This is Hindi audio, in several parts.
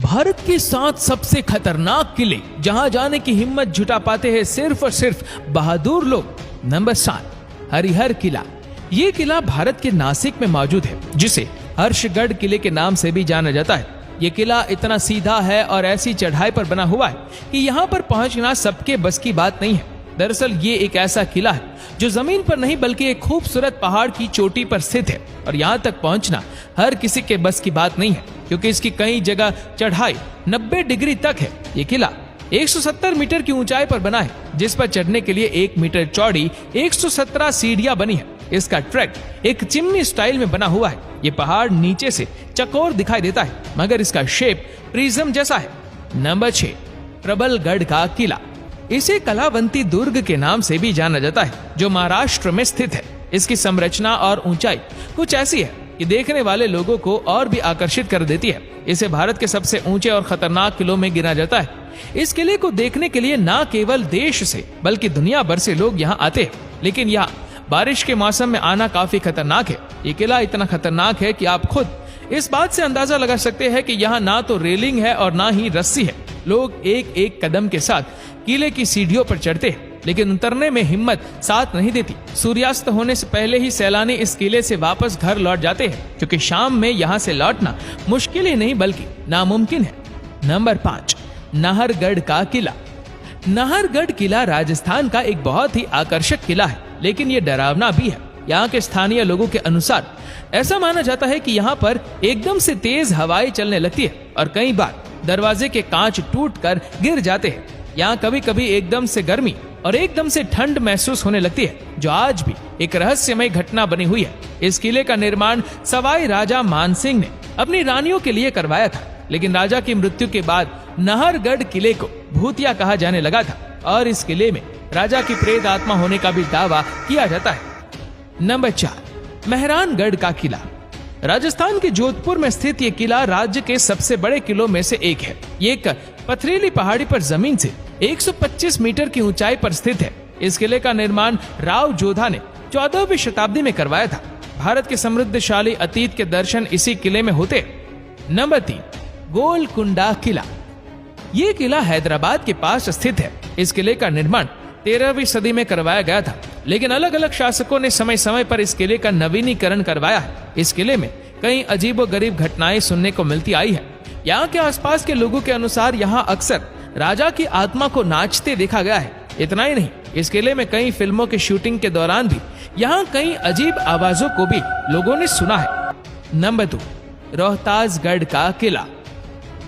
भारत के 7 सबसे खतरनाक किले जहां जाने की हिम्मत जुटा पाते हैं सिर्फ और सिर्फ बहादुर लोग। नंबर 7, हरिहर किला। ये किला भारत के नासिक में मौजूद है, जिसे हर्षगढ़ किले के नाम से भी जाना जाता है। ये किला इतना सीधा है और ऐसी चढ़ाई पर बना हुआ है कि यहाँ पर पहुंचना सबके बस की बात नहीं है। दरअसल ये एक ऐसा किला है जो जमीन पर नहीं बल्कि एक खूबसूरत पहाड़ की चोटी पर स्थित है, और यहाँ तक पहुंचना हर किसी के बस की बात नहीं है, क्योंकि इसकी कई जगह चढ़ाई 90 डिग्री तक है। ये किला 170 मीटर की ऊंचाई पर बना है, जिस पर चढ़ने के लिए 1 मीटर चौड़ी 117 सीढ़ियां बनी है। इसका ट्रैक एक चिमनी स्टाइल में बना हुआ है। ये पहाड़ नीचे से चकोर दिखाई देता है, मगर इसका शेप प्रिज्म जैसा है। नंबर 6, प्रबलगढ़ का किला। इसे कलावंती दुर्ग के नाम से भी जाना जाता है, जो महाराष्ट्र में स्थित है। इसकी संरचना और ऊंचाई कुछ ऐसी है कि देखने वाले लोगों को और भी आकर्षित कर देती है। इसे भारत के सबसे ऊंचे और खतरनाक किलों में गिना जाता है। इस किले को देखने के लिए न केवल देश से बल्कि दुनिया भर से लोग यहाँ आते हैं, लेकिन यहाँ बारिश के मौसम में आना काफी खतरनाक है। ये किला इतना खतरनाक है कि आप खुद इस बात से अंदाजा लगा सकते हैं कि यहाँ ना तो रेलिंग है और ना ही रस्सी है। लोग एक एक कदम के साथ किले की सीढ़ियों पर चढ़ते हैं, लेकिन उतरने में हिम्मत साथ नहीं देती। सूर्यास्त होने से पहले ही सैलानी इस किले से वापस घर लौट जाते हैं, क्योंकि शाम में यहाँ से लौटना मुश्किल ही नहीं बल्कि नामुमकिन है। नंबर 5, नाहरगढ़ का किला। नाहरगढ़ किला राजस्थान का एक बहुत ही आकर्षक किला है, लेकिन ये डरावना भी है। यहाँ के स्थानीय लोगों के अनुसार ऐसा माना जाता है कि यहाँ पर एकदम से तेज हवाएं चलने लगती है और कई बार दरवाजे के कांच टूटकर गिर जाते हैं। यहाँ कभी कभी एकदम से गर्मी और एकदम से ठंड महसूस होने लगती है, जो आज भी एक रहस्यमय घटना बनी हुई है। इस किले का निर्माण सवाई राजा मानसिंह ने अपनी रानियों के लिए करवाया था, लेकिन राजा की मृत्यु के बाद नाहरगढ़ किले को भूतिया कहा जाने लगा था, और इस किले में राजा की प्रेत आत्मा होने का भी दावा किया जाता है। नंबर 4, मेहरानगढ़ का किला। राजस्थान के जोधपुर में स्थित ये किला राज्य के सबसे बड़े किलों में से एक है। ये एक पथरीली पहाड़ी पर जमीन से 125 मीटर की ऊंचाई पर स्थित है। इस किले का निर्माण राव जोधा ने 14वीं शताब्दी में करवाया था। भारत के समृद्धशाली अतीत के दर्शन इसी किले में होते। नंबर 3, गोलकुंडा किला। ये किला हैदराबाद के पास स्थित है। इस किले का निर्माण 13वीं सदी में करवाया गया था, लेकिन अलग अलग शासकों ने समय समय पर इस किले का नवीनीकरण करवाया है। इस किले में कई अजीबोगरीब घटनाएं सुनने को मिलती आई है। यहाँ के आसपास के लोगों के अनुसार यहाँ अक्सर राजा की आत्मा को नाचते देखा गया है। इतना ही नहीं, इस किले में कई फिल्मों की शूटिंग के दौरान भी यहाँ कई अजीब आवाजों को भी लोगों ने सुना है। नंबर 2, रोहतासगढ़ का किला।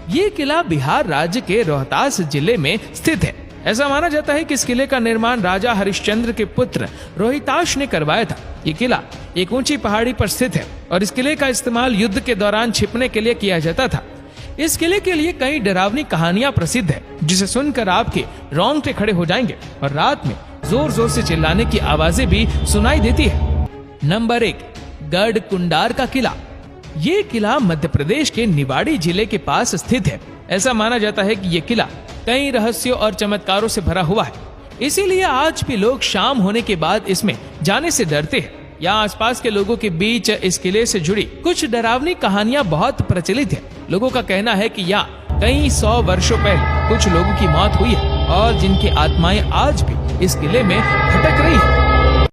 ये किला बिहार राज्य के रोहतास जिले में स्थित है। ऐसा माना जाता है कि इस किले का निर्माण राजा हरिश्चंद्र के पुत्र रोहिताश ने करवाया था। ये किला एक ऊंची पहाड़ी पर स्थित है, और इस किले का इस्तेमाल युद्ध के दौरान छिपने के लिए किया जाता था। इस किले के लिए कई डरावनी कहानियां प्रसिद्ध है, जिसे सुनकर आपके रोंगटे खड़े हो जाएंगे और रात में जोर जोर से चिल्लाने की आवाजें भी सुनाई देती है। नंबर 1, गढ़कुंडार का किला। ये किला मध्य प्रदेश के निवाड़ी जिले के पास स्थित है। ऐसा माना जाता है कि ये किला कई रहस्यों और चमत्कारों से भरा हुआ है, इसीलिए आज भी लोग शाम होने के बाद इसमें जाने से डरते हैं। यहाँ आसपास के लोगों के बीच इस किले से जुड़ी कुछ डरावनी कहानियां बहुत प्रचलित है। लोगों का कहना है कि यहाँ कई 100 वर्षों पहले कुछ लोगों की मौत हुई है, और जिनकी आत्माएं आज भी इस किले में भटक रही है।